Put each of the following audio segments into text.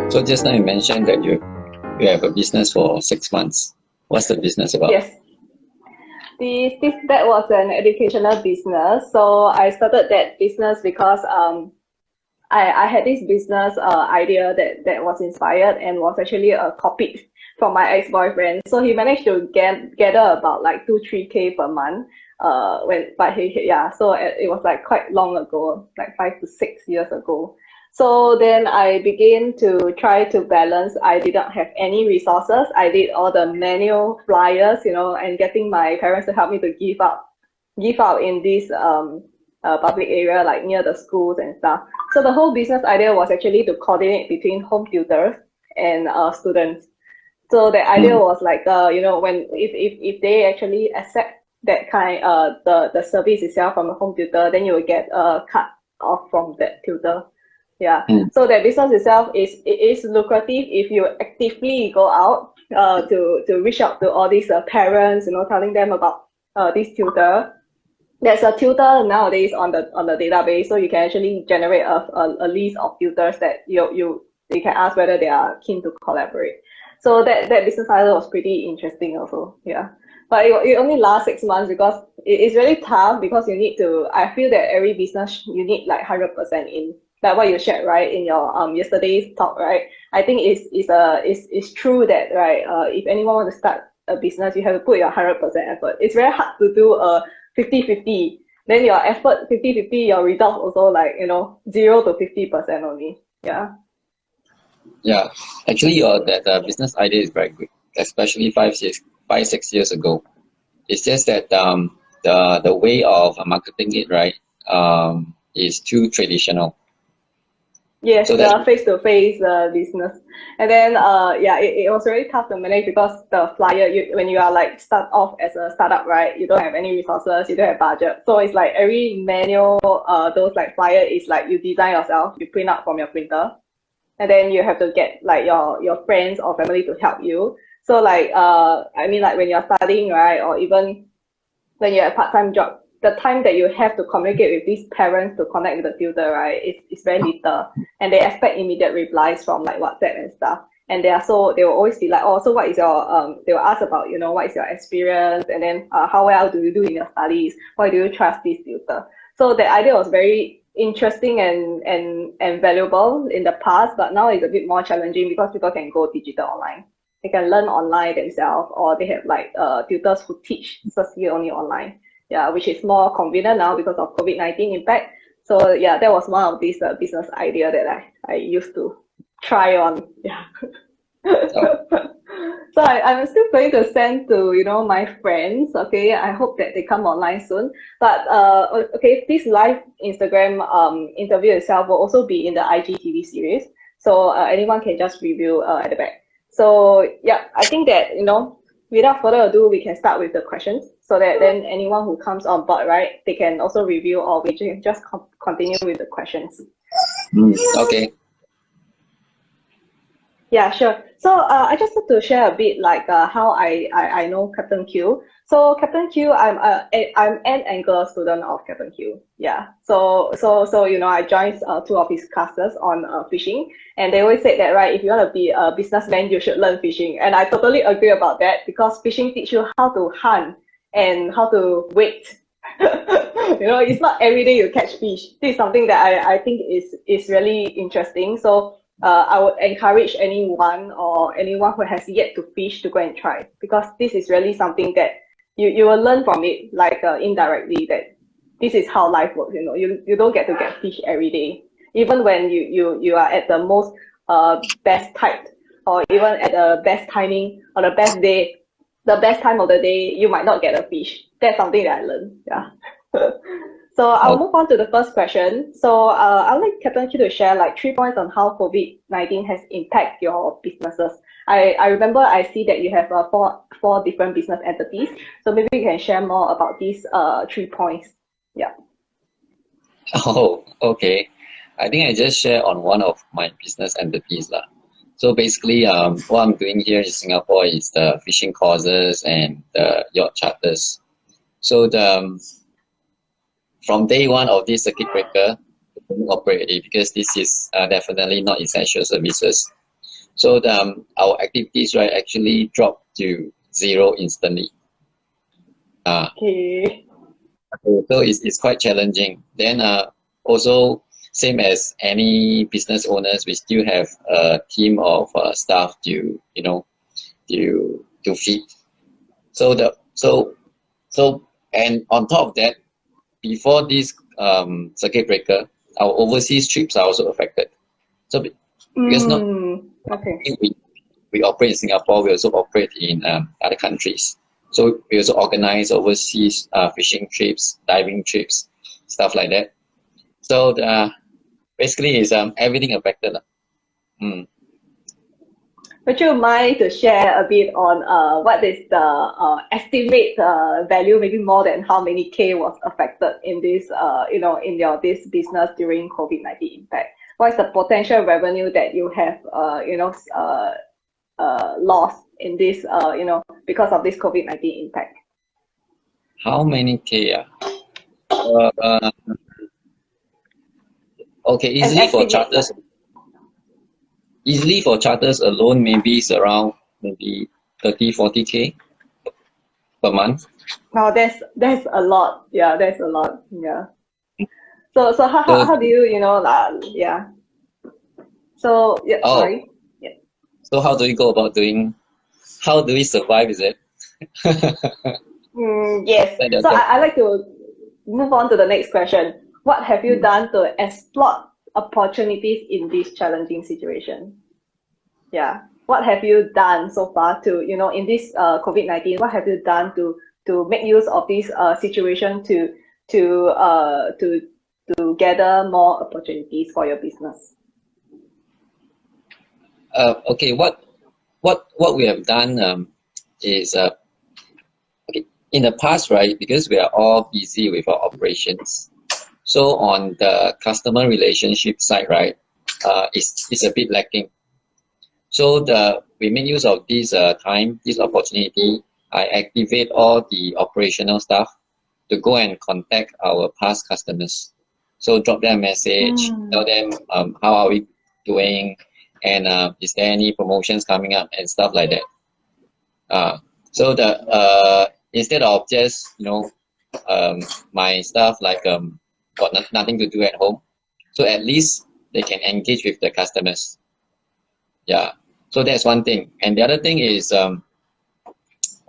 So just now you mentioned that you have a business for 6 months. What's the business about? Yes. That was an educational business. So I started that business because I had this business idea that was inspired and was actually copied from my ex-boyfriend. So he managed to gather about like 2-3K per month. So it was like quite long ago, like 5 to 6 years ago. So then I began to try to balance. I didn't have any resources. I did all the manual flyers, and getting my parents to help me to give out in this public area, like near the schools and stuff. So the whole business idea was actually to coordinate between home tutors and students. So the idea was like, when if they actually accept that kind the service itself from a home tutor, then you will get a cut off from that tutor. Yeah. So that business itself is lucrative if you actively go out to reach out to all these parents, telling them about this tutor. There's a tutor nowadays on the database, so you can actually generate a list of tutors that you can ask whether they are keen to collaborate. So that business idea was pretty interesting also. Yeah. But it only lasts 6 months because it's really tough, because you need to, I feel that every business you need like 100% in, like what you shared, right, in your yesterday's talk, right? I think it's true that, right, if anyone wants to start a business, you have to put your 100% effort. It's very hard to do a 50-50. Then your effort 50-50, your results also like 0 to 50% only. Yeah. Yeah, actually, your that business idea is very good, especially 5, 6 years ago. It's just that the way of marketing it, right, is too traditional. Yes, So the face-to-face business. And then it was really tough to manage because the flyer, when you are like start off as a startup, right, you don't have any resources, you don't have budget. So it's like every manual those like flyer is like you design yourself, you print out from your printer, and then you have to get like your friends or family to help you. So like I mean, like when you're studying, right, or even when you have a part-time job, the time that you have to communicate with these parents to connect with the tutor, right, it's very little. And they expect immediate replies from like WhatsApp and stuff. And they will always be like, oh, so what is your, they will ask about, what is your experience? And then how well do you do in your studies? Why do you trust this tutor? So the idea was very interesting and valuable in the past, but now it's a bit more challenging because people can go digital online. They can learn online themselves, or they have like tutors who teach specifically only online. Yeah, which is more convenient now because of COVID-19 impact. So yeah, that was one of these business idea that I used to try on. Yeah. So I'm still going to send to my friends. Okay, I hope that they come online soon. But okay, this live Instagram interview itself will also be in the IGTV series. So anyone can just review at the back. So yeah, I think that without further ado, we can start with the questions, so that then anyone who comes on board, right, they can also review, or we can just continue with the questions. Okay. Yeah, sure. So I just want to share a bit like how I know Captain Q. So Captain Q, I'm an angler student of Captain Q. Yeah. So I joined 2 of his classes on fishing, and they always said that, right, if you want to be a businessman, you should learn fishing, and I totally agree about that, because fishing teach you how to hunt and how to wait. It's not every day you catch fish. This is something that I think is really interesting. So I would encourage anyone who has yet to fish to go and try, because this is really something that you will learn from it, like indirectly, that this is how life works. You don't get to get fish every day. Even when you are at the most best tide, or even at the best timing, or the best day, the best time of the day, you might not get a fish. That's something that I learned. Yeah. So I'll move on to the first question. So I'd like Captain Q to share like 3 points on how COVID-19 has impacted your businesses. I remember I see that you have four different business entities. So maybe you can share more about these 3 points. Yeah. Oh, okay. I think I just share on one of my business entities lah. So basically, what I'm doing here in Singapore is the fishing courses and the yacht charters. So from day one of this circuit breaker, we don't operate it because this is definitely not essential services. So our activities, right, actually dropped to zero instantly. Okay. So it's quite challenging. Then also same as any business owners, we still have a team of staff to to feed. So and on top of that, before this circuit breaker, our overseas trips are also affected. So because not Okay. we operate in Singapore, we also operate in other countries. So we also organize overseas fishing trips, diving trips, stuff like that. So basically, is everything affected. Mm. Would you mind to share a bit on what is the estimate value, maybe more than how many K was affected in this, in your this business during COVID-19 impact? What is the potential revenue that you have, lost in this, because of this COVID-19 impact? How many K? Uh, okay, An estimate, yeah. Easily for charters alone, maybe it's around maybe 30-40K per month. Now that's a lot. Yeah, that's a lot. Yeah. So So how do you yeah. So yeah, oh, sorry. Yeah. so how do we go about doing? How do we survive? Is it? Yes. That your So question? I like to move on to the next question. What have you Mm. done to exploit opportunities in this challenging situation? Yeah. What have you done so far to, in this COVID-19, what have you done to make use of this situation to uh to to gather more opportunities for your business? Okay, what we have done is okay, in the past, right? Because we are all busy with our operations. So on the customer relationship side, right, it's a bit lacking. So we make use of this time, this opportunity. I activate all the operational staff to go and contact our past customers. So drop them a message, tell Mm. them how are we doing, and is there any promotions coming up and stuff like that. So instead of just my staff like got nothing to do at home, so at least they can engage with the customers. Yeah. So that's one thing, and the other thing is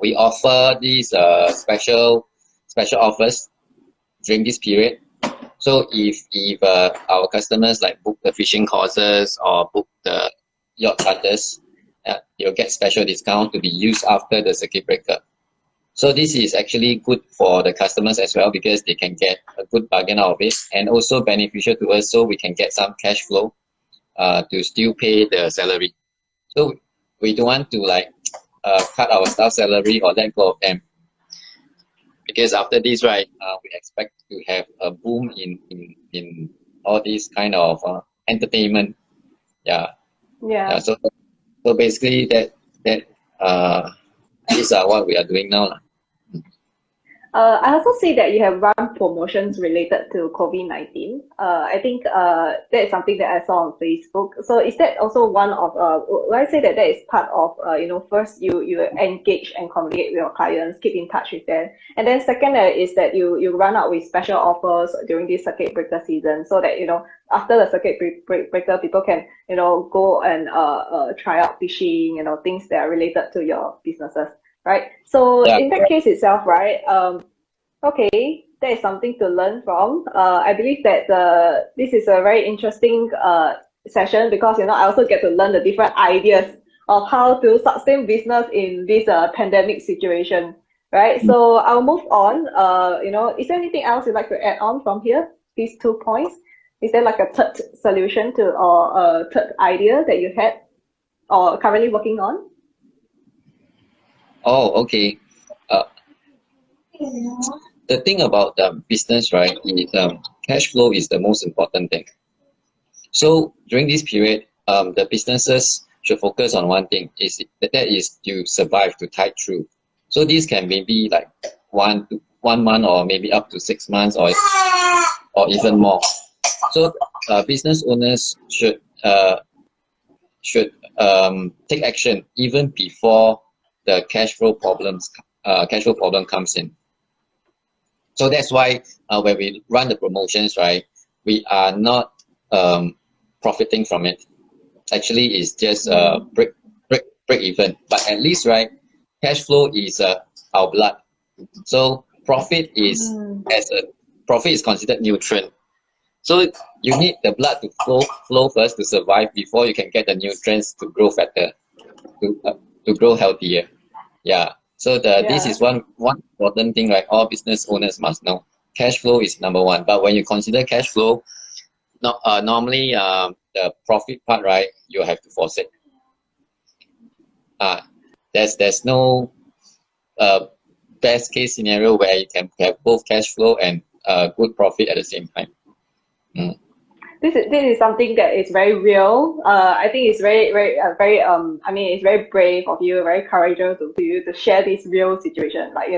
we offer these special offers during this period. So if our customers like book the fishing courses or book the yacht charters, they'll get special discount to be used after the circuit breaker. So this is actually good for the customers as well because they can get a good bargain out of it, and also beneficial to us so we can get some cash flow to still pay the salary. So we don't want to like cut our staff salary or let go of them because after this, right, we expect to have a boom in all these kind of entertainment. Yeah, yeah. Yeah. So basically that these are what we are doing now. I also see that you have run promotions related to COVID-19. I think that is something that I saw on Facebook. So is that also one of, would I say that that is part of, first you engage and communicate with your clients, keep in touch with them. And then second is that you run out with special offers during this circuit breaker season so that, after the circuit breaker, people can, go and try out fishing, things that are related to your businesses. Right. So Yeah. in that case itself, right, okay, that is something to learn from. I believe that this is a very interesting session because, I also get to learn the different ideas of how to sustain business in this pandemic situation, right? So I'll move on. Is there anything else you'd like to add on from here? These 2 points. Is there like a third solution to or a third idea that you had or currently working on? Oh, okay. Uh, the thing about business, right, is cash flow is the most important thing. So during this period, the businesses should focus on one thing that is to survive, to tide through. So this can maybe like 1 month or maybe up to 6 months or even more. So business owners should should take action even before the cash flow problem comes in. So that's why when we run the promotions, right, we are not profiting from it. Actually, it's just break even. But at least, right, cash flow is our blood. So profit is considered nutrient. So you need the blood to flow first to survive before you can get the nutrients to grow fatter, to grow healthier. Yeah. So this is one important thing, right? All business owners must know. Cash flow is number one. But when you consider cash flow, normally the profit part, right, you have to forsake. There's no best case scenario where you can have both cash flow and good profit at the same time. This is something that is very real. I think it's very I mean, it's very brave of you, very courageous of you to share this real situation. Like,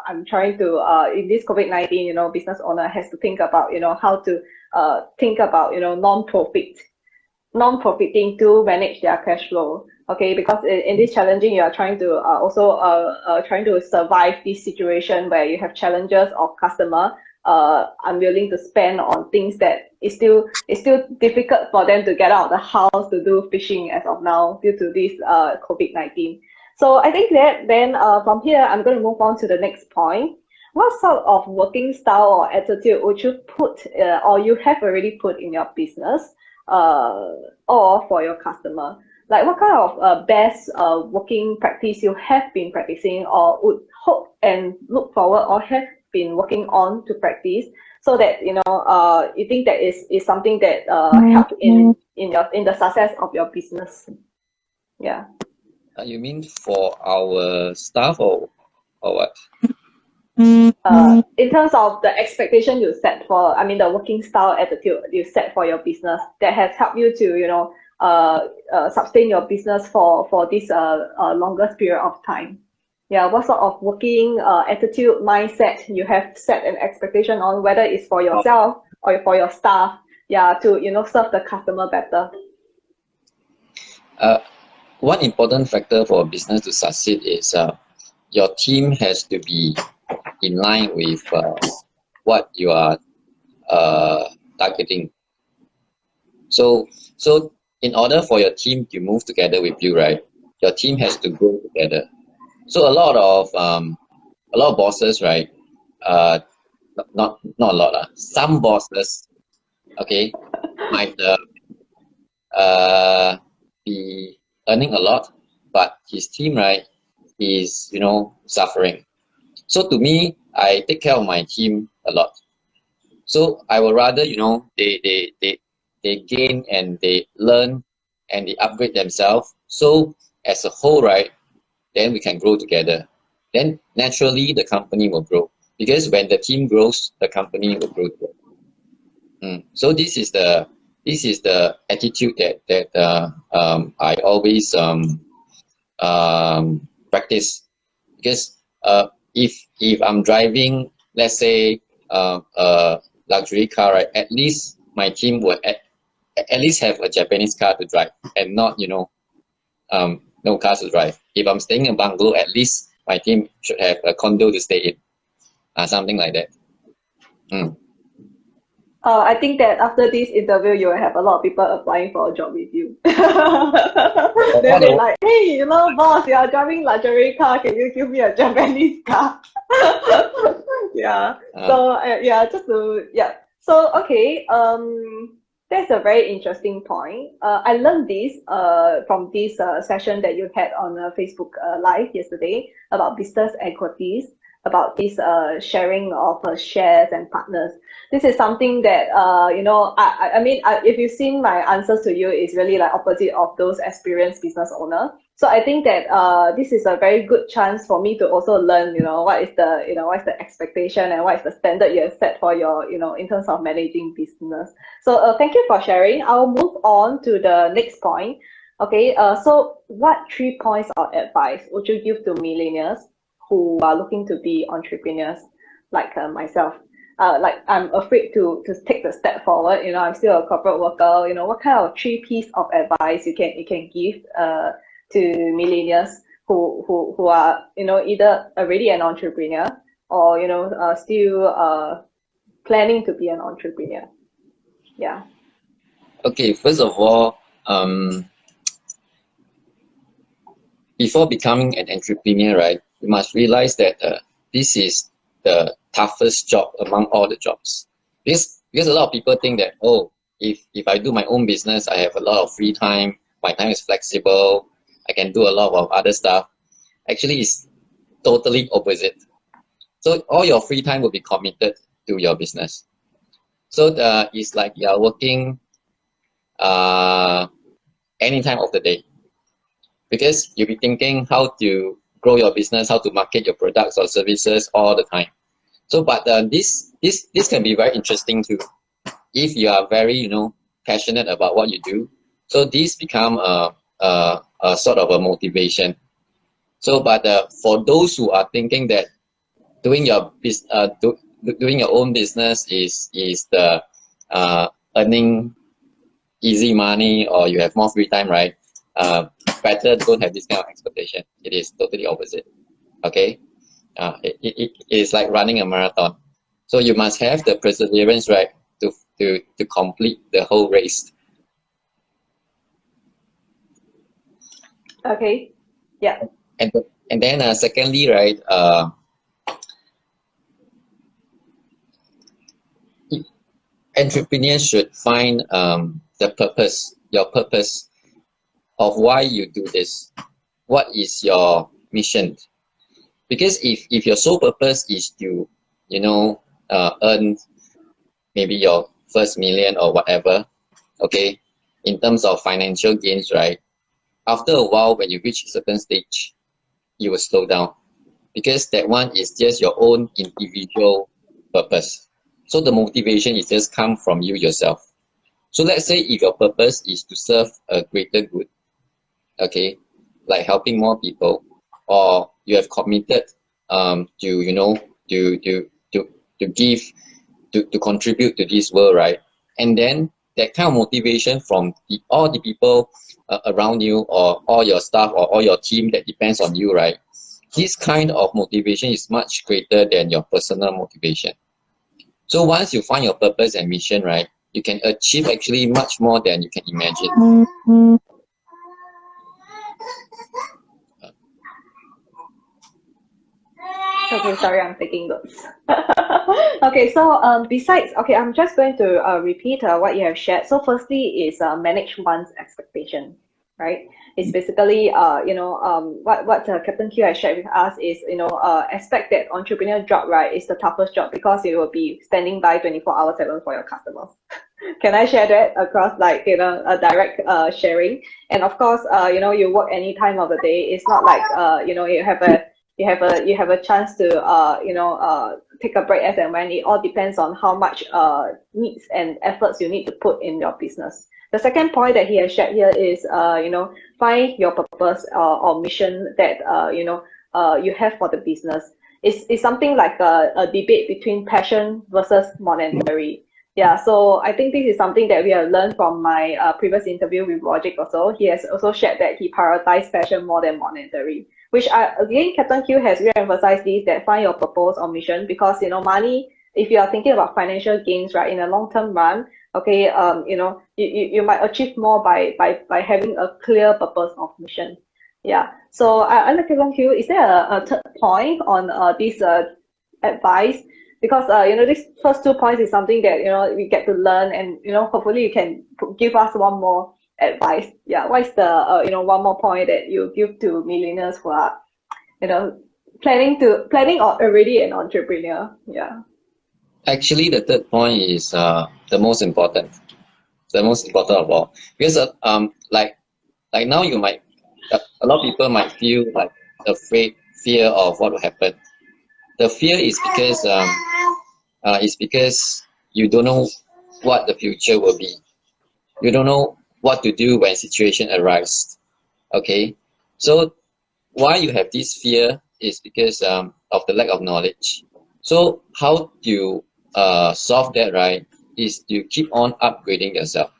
I'm trying to in this COVID-19, business owner has to think about, how to think about, non-profiting to manage their cash flow. Okay, because in this challenging, you are trying to also trying to survive this situation where you have challenges of customer unwilling to spend on things that it's still difficult for them to get out of the house to do fishing as of now due to this COVID-19. So I think that then from here, I'm going to move on to the next point. What sort of working style or attitude would you put or you have already put in your business or for your customer? Like, what kind of best working practice you have been practicing or would hope and look forward or have been working on to practice, so that you think that is something that help in the success of your business? Yeah. You mean for our staff or what? In terms of the expectation you set for, I mean, the working style attitude you set for your business that has helped you to sustain your business for this longest period of time. Yeah, what sort of working attitude, mindset you have set an expectation on, whether it's for yourself or for your staff, to serve the customer better. One important factor for a business to succeed is your team has to be in line with what you are targeting. So in order for your team to move together with you, right, your team has to grow together. So a lot of bosses, right, not a lot, some bosses, okay, might be earning a lot, but his team, right, is suffering. So to me, I take care of my team a lot. So I would rather they gain and they learn and they upgrade themselves. So as a whole, right, then we can grow together. Then naturally the company will grow, because when the team grows, the company will grow together. So this is the attitude that I always practice, because if I'm driving, let's say a luxury car, right, at least my team will at least have a Japanese car to drive and not no cars to drive. If I'm staying in a bungalow, at least my team should have a condo to stay in, something like that. I think that after this interview, you will have a lot of people applying for a job with you. They'll be like, hey, boss, you are driving luxury car. Can you give me a Japanese car? Yeah. So, okay. That's a very interesting point. I learned this from this session that you had on Facebook Live yesterday about business equities, about this sharing of shares and partners. This is something that I mean, if you've seen my answers to you, is really like opposite of those experienced business owner. So I think that this is a very good chance for me to also learn, what is the expectation and what is the standard you have set for your, in terms of managing business. So thank you for sharing. I'll move on to the next point. Okay, so what 3 points of advice would you give to millennials who are looking to be entrepreneurs like myself? like I'm afraid to take the step forward. I'm still a corporate worker. What kind of three piece of advice you can give to millennials who are either already an entrepreneur or still planning to be an entrepreneur. Yeah. Okay, first of all, before becoming an entrepreneur, right, you must realize that this is the toughest job among all the jobs. Because a lot of people think that, oh, if I do my own business, I have a lot of free time, my time is flexible, I can do a lot of other stuff. Actually, it's totally opposite. So all your free time will be committed to your business. So it's like you are working any time of the day, because you'll be thinking how to grow your business, how to market your products or services all the time. So, but this can be very interesting too, if you are very passionate about what you do. So this become a sort of a motivation. So, but for those who are thinking that doing your doing your own business is the earning easy money, or you have more free time, right? Better don't have this kind of expectation. It is totally opposite. Okay, it is like running a marathon. So you must have the perseverance, right, to complete the whole race. Okay. Yeah. And then secondly, right, entrepreneurs should find the purpose, your purpose of why you do this. What is your mission? Because if your sole purpose is to earn maybe your first million or whatever, okay, in terms of financial gains, right, after a while when you reach a certain stage, you will slow down, because that one is just your own individual purpose. So the motivation is just come from you yourself. So let's say if your purpose is to serve a greater good, okay, like helping more people, or you have committed to give, to contribute to this world, right? And then that kind of motivation from all the people around you, or all your staff, or all your team that depends on you, right? This kind of motivation is much greater than your personal motivation. So once you find your purpose and mission, right, you can achieve actually much more than you can imagine. Okay, sorry, I'm taking notes. Okay, so besides, okay, I'm just going to repeat what you have shared. So firstly is manage one's expectation, right? It's basically what Captain Q has shared with us is expect that entrepreneur job, right, is the toughest job because you will be standing by 24/7 for your customers. Can I share that across like a direct sharing? And of course, you work any time of the day. It's not like you have a chance to take a break as and when. It all depends on how much needs and efforts you need to put in your business. The second point that he has shared here is find your purpose or mission that you have for the business. It's something like a debate between passion versus monetary. Yeah, so I think this is something that we have learned from my previous interview with Roger also. He has also shared that he prioritized passion more than monetary, which again, Captain Q has re-emphasized this, that find your purpose or mission, because money, if you are thinking about financial gains, right, in a long-term run, okay, you might achieve more by having a clear purpose of mission. Yeah. So under Captain Q, is there a third point on this advice? Because these first 2 points is something that we get to learn, and hopefully you can give us one more advice. Yeah, what is the one more point that you give to millennials who are planning or already an entrepreneur? Yeah. Actually, the third point is the most important of all, because like now you might, a lot of people might feel like fear of what will happen. The fear is because you don't know what the future will be. You don't know what to do when situation arises. Okay, so why you have this fear is because of the lack of knowledge. So how do you solve that, right, is you keep on upgrading yourself.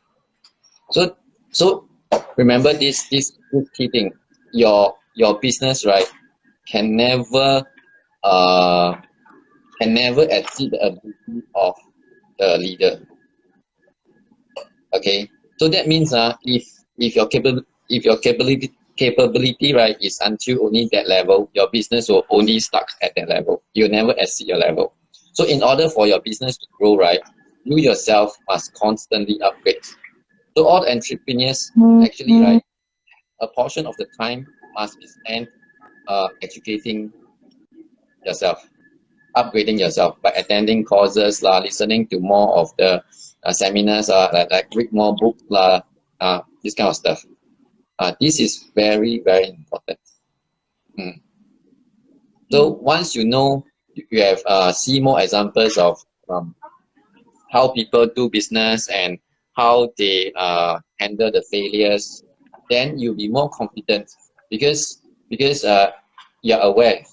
So remember this key thing. Your business, right, can never exceed the ability of the leader. Okay, so that means if your capability, right, is until only that level, your business will only stuck at that level. You'll never exceed your level. So in order for your business to grow, right, you yourself must constantly upgrade. So all entrepreneurs actually, right, a portion of the time must be spent educating yourself, upgrading yourself by attending courses, listening to more of the seminars, like read more books, this kind of stuff. This is very, very important. So once you know, you have see more examples of how people do business and how they handle the failures, then you'll be more confident because you're aware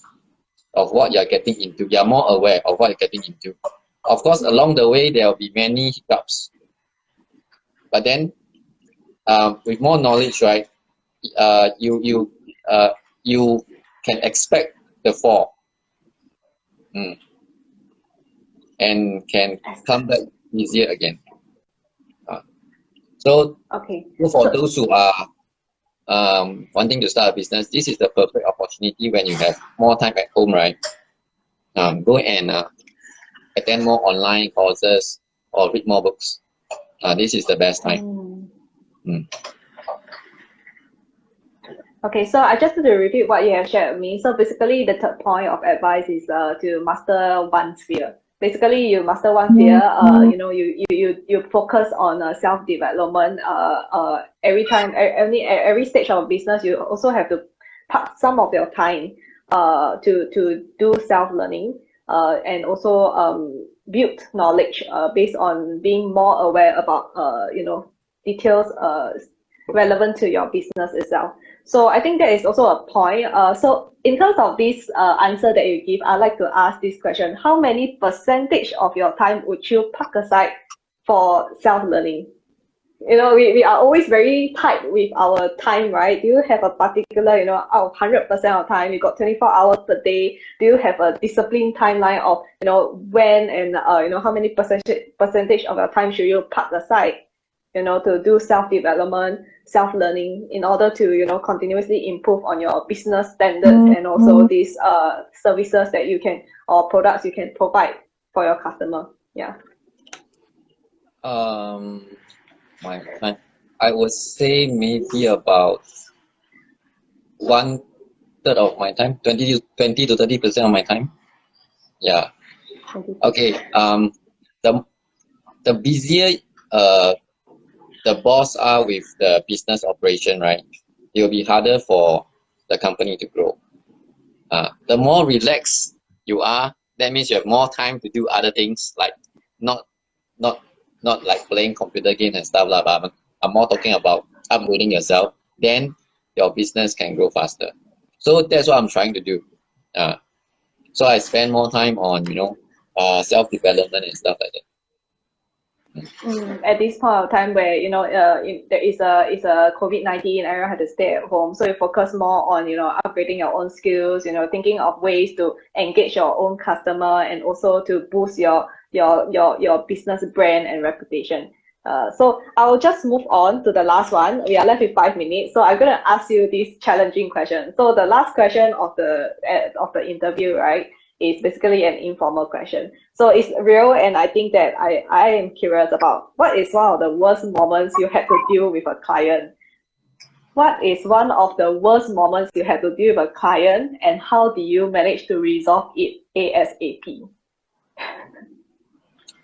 of what you're getting into. You're more aware of what you're getting into. Of course, along the way there will be many hiccups, but then with more knowledge, right, you can expect the fall, and can come back easier again. So Okay. for those who are wanting to start a business, this is the perfect opportunity when you have more time at home, right? Go and attend more online courses or read more books. This is the best time. Okay, so I just want to repeat what you have shared with me. So basically, the third point of advice is to master one sphere. Basically, you master one sphere. You know, you focus on self development. Every time, every stage of business, you also have to park some of your time to do self learning and also build knowledge based on being more aware about you know, details relevant to your business itself. So I think that is also a point. So in terms of this answer that you give, I'd like to ask this question. How many percentage of your time would you park aside for self-learning? You know, we are always very tight with our time, right? Do you have a particular, you know, out of 100% of time, you got 24 hours per day, do you have a disciplined timeline of, you know, when and, you know, how many percentage of your time should you park aside, you know, to do self-development, self-learning in order to, you know, continuously improve on your business standards and also these services that you can, or products you can provide for your customer? Yeah. My time, I would say maybe about 1/3 of my time, 20 to 30% of my time. Yeah. Okay. The busier the boss are with the business operation, right, it will be harder for the company to grow. The more relaxed you are, that means you have more time to do other things, like not like playing computer games and stuff, but I'm more talking about upgrading yourself. Then your business can grow faster. So that's what I'm trying to do. So I spend more time on, you know, self-development and stuff like that. At this point of time where, you know, there is a COVID-19, everyone had to stay at home, so you focus more on, you know, upgrading your own skills, you know, thinking of ways to engage your own customer and also to boost your business brand and reputation. So I will just move on to the last one. We are left with 5 minutes, so I'm gonna ask you this challenging question. So the last question of the interview, right, is basically an informal question. So it's real, and I think that I am curious about what is one of the worst moments you had to deal with a client? What is one of the worst moments you had to deal with a client, and how do you manage to resolve it ASAP?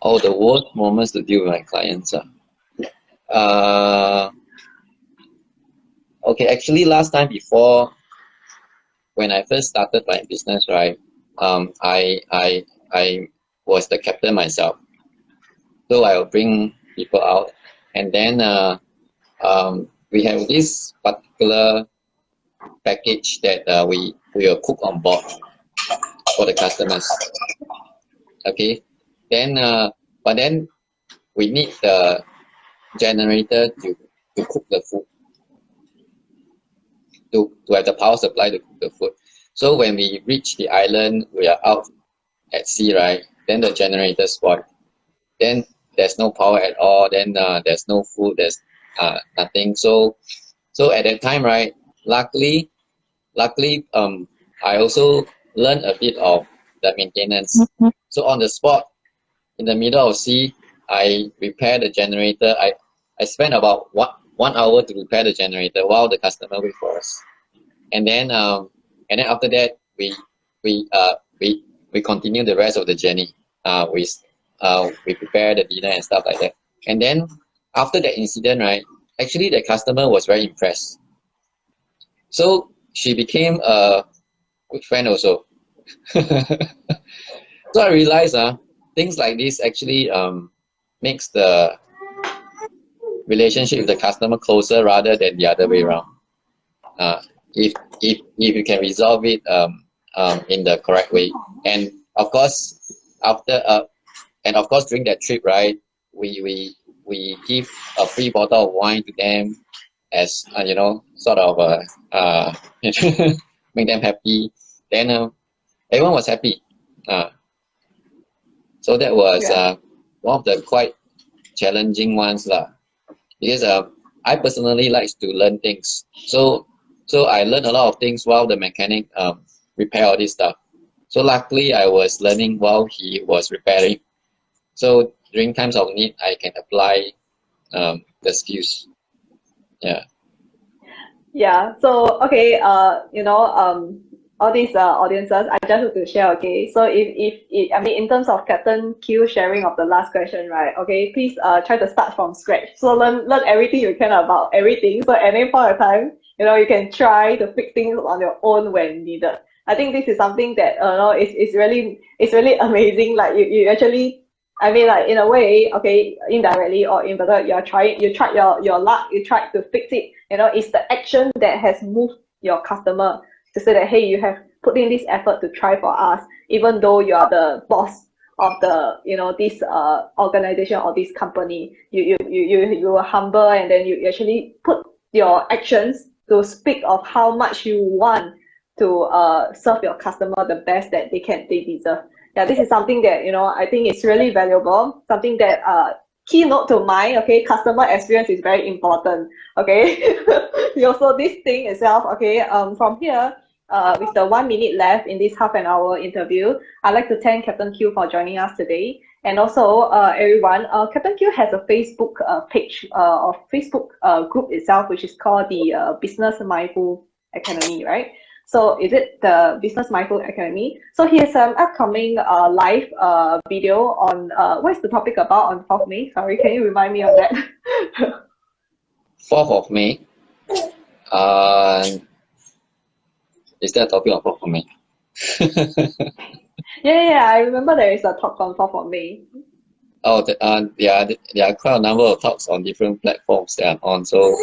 Oh, the worst moments to deal with my clients. Okay, actually last time before, when I first started my business, right, I was the captain myself. So I will bring people out, and then we have this particular package that we will cook on board for the customers. Okay, Then, but then we need the generator to cook the food, to have the power supply to cook the food. So when we reach the island, we are out at sea, right? Then the generator spoiled. Then there's no power at all. Then there's no food. There's nothing. So at that time, right? Luckily, I also learned a bit of the maintenance. So on the spot, in the middle of sea, I repaired the generator. I spent about 1 hour to repair the generator while the customer wait for us. And then after that, we continue the rest of the journey. We prepare the dinner and stuff like that. And then after that incident, right? Actually, the customer was very impressed. So she became a good friend also. So I realized things like this actually makes the relationship with the customer closer rather than the other way around. If you can resolve it in the correct way, and of course during that trip, right, we give a free bottle of wine to them as sort of make them happy. Then everyone was happy. So that was one of the quite challenging ones lah. Because I personally like to learn things. So I learned a lot of things while the mechanic repair all this stuff. So luckily I was learning while he was repairing. So during times of need, I can apply the skills. Yeah. Yeah. So okay. All these audiences, I just want to share. Okay. So if I mean in terms of Captain Q sharing of the last question, right? Okay. Please try to start from scratch. So learn everything you can about everything. So at any point of time, you can try to fix things on your own when needed. I think this is something that it's really amazing. Like you actually, I mean, like in a way, okay, indirectly or in whether you tried your luck, you tried to fix it. It's the action that has moved your customer to say that, hey, you have put in this effort to try for us, even though you are the boss of the this organization or this company. You were humble, and then you actually put your actions to speak of how much you want to serve your customer the best that they deserve. Yeah, this is something that I think is really valuable. Something that keynote to mind. Okay, customer experience is very important. Okay, so this thing itself. Okay, from here, with the 1 minute left in this half an hour interview, I'd like to thank Captain Q for joining us today, and also everyone. Captain Q has a Facebook page or Facebook group itself, which is called the Business Mindful Academy, right? So is it the Business Mindful Academy? So here's an upcoming live video on what's the topic about on 4th May? Sorry, can you remind me of that? 4th of May. Is there a topic on 4th of May? Yeah, I remember there is a talk on 4th of May. Oh, there are quite a number of talks on different platforms that I'm on. So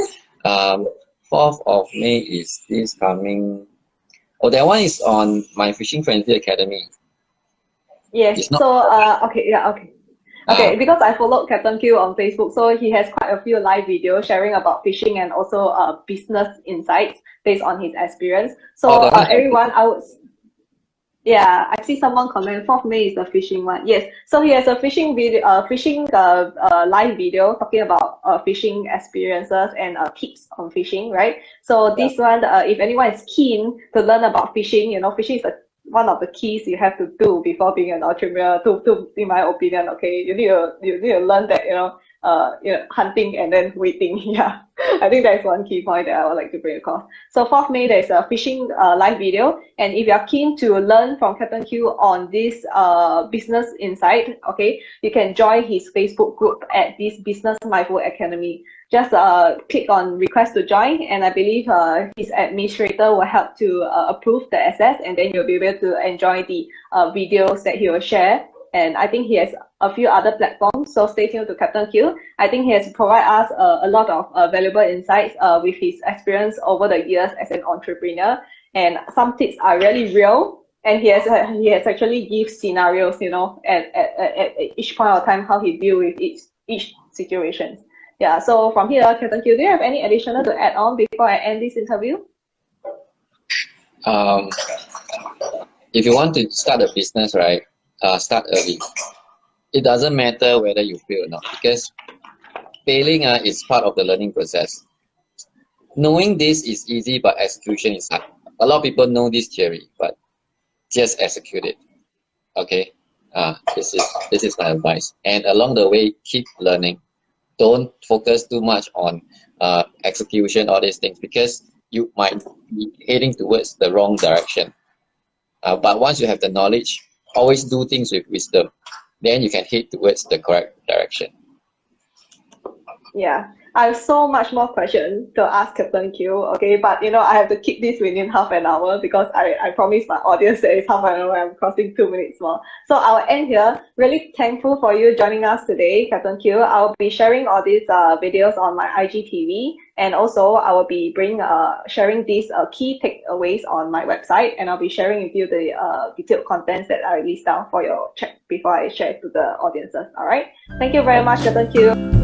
4th of May is this coming. Oh, that one is on my Fishing Frenzy Academy. Yes. So okay, yeah, okay. Okay, because I followed Captain Q on Facebook, so he has quite a few live videos sharing about fishing and also business insights based on his experience. So everyone, I see someone comment 4th May is the fishing one. Yes, so he has a fishing video, live video talking about fishing experiences and tips on fishing, right? So this one, if anyone is keen to learn about fishing, fishing is one of the keys you have to do before being an entrepreneur. To in my opinion, okay, you need to learn that hunting and then waiting. Yeah, I think that's one key point that I would like to bring across. So 4th May, there's a fishing live video, and if you're keen to learn from Captain Q on this business insight, okay, you can join his Facebook group at this Business Mindful Academy. Just click on request to join, and I believe his administrator will help to approve the access, and then you'll be able to enjoy the videos that he will share. And I think he has a few other platforms, so stay tuned to Captain Q. I think he has provided us a lot of valuable insights with his experience over the years as an entrepreneur, and some tips are really real and he has actually give scenarios, you know, at each point of time how he deal with each situation. Yeah. So from here, Captain Q, do you have any additional to add on before I end this interview? If you want to start a business, right, start early. It doesn't matter whether you fail or not, because failing is part of the learning process. Knowing this is easy, but execution is hard. A lot of people know this theory, but just execute it. Okay, this is my advice. And along the way, keep learning. Don't focus too much on execution, all these things, because you might be heading towards the wrong direction. But once you have the knowledge, always do things with wisdom. Then you can head towards the correct direction. Yeah, I have so much more questions to ask Captain Q, okay, but you know, I have to keep this within half an hour because I promised my audience that it's half an hour, I'm crossing 2 minutes more. So I'll end here. Really thankful for you joining us today, Captain Q. I'll be sharing all these videos on my IGTV, and also I will be sharing these key takeaways on my website, and I'll be sharing with you the detailed contents that I list down for your check before I share it to the audiences. All right. Thank you very much, Captain Q.